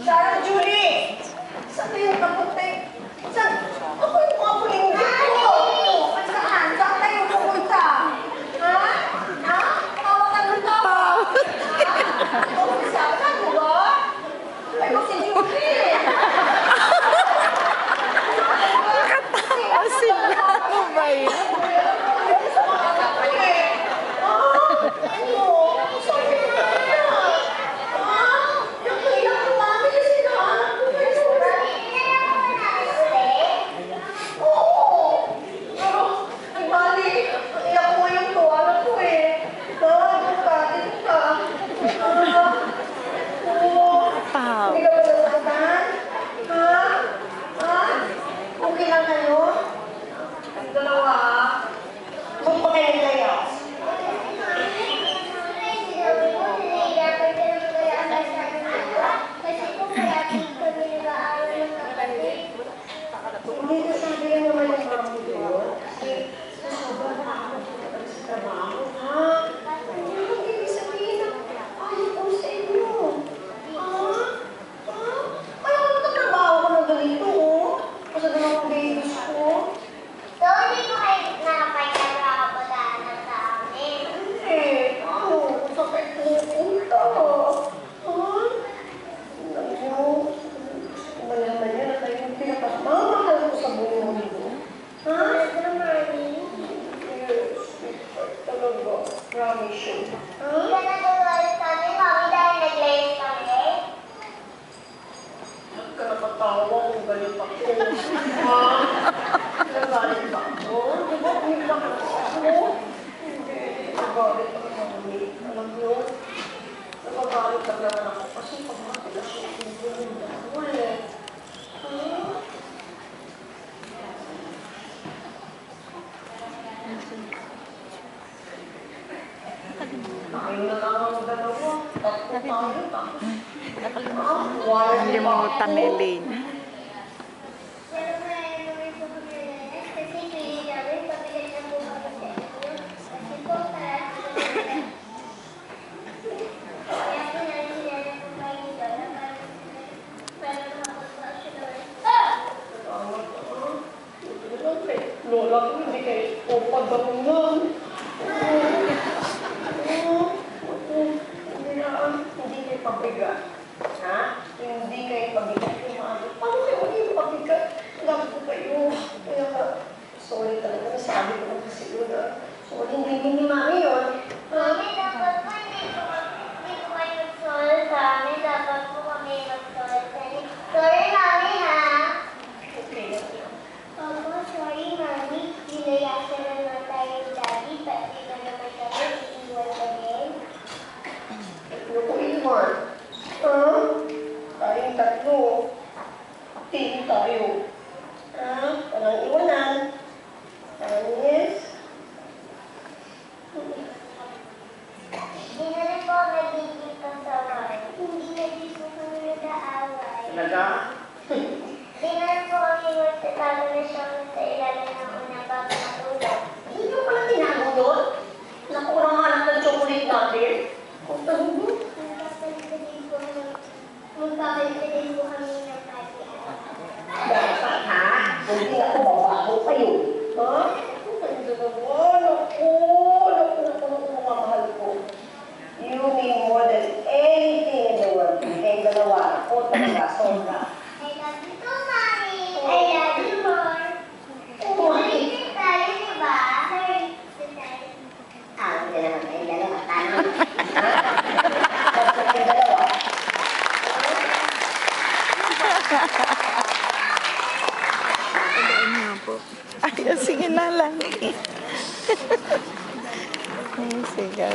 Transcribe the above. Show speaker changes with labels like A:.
A: Sarah Julie! Saan na yung kaputi? Saan? Ako yung mga pulinggit ko! Saan? Saan tayo pupunta? Ha? Ha? Tawag ka ng tawag? Ha? Ikaw si Sarah, di ba? Ay, ko si Julie!
B: Nakatawa sila. Ano ba yun? Nakalimutan ni Elaine.
A: Lola ko hindi kayo pagbamungan. Hindi kayo pabigat. Ha? Hindi kayo pabigat. Paano kayo maging pabigat? Love ko kayo. Kaya ka, sorry talaga. Nasabi ko lang kasi Lola. Sorry, hindi ni Mami yun.
C: Mami, dapat po hindi ko kayo mag-solve sa amin. Dapat po kami mag-solve sa amin. Sorry, Mami, ha?
A: Okay.
C: Opo, sorry, Mami. Nilayasan naman tayo ni Daddy. Pati na naman kami iiwan kami.
A: Ano ko iwan? Ha? Tayong tatlo. Team tayo. Ha? Walang iwanan. Yes.
C: Hindi na rin po nagiging kasaway. Hindi na din po kami nag-aaway.
A: Talaga?
C: Hindi na rin po kami magtatago na siyang sa ilalim ng unang papatulog.
A: Hindi nyo pala tinago doon? Nakurang hanap ng chocolate natin?
C: Magpapalit din po kami ng party.
A: Dapat ha? Hindi ako mabaho kayo. Ha? Ang dalawa. Naku, mamahal ko. You mean more than anything in the world. Kayong dalawa. Ako talaga, sobra.
C: I love you too, Mommy. I love you more. Ulitin tayo, di ba? Ulitin tayo.
A: Hindi naman kayong dalawa. Tama. Ha? Basta kayong dalawa.
B: Ayun nga po. Ay, sige na lang. Ay, sige.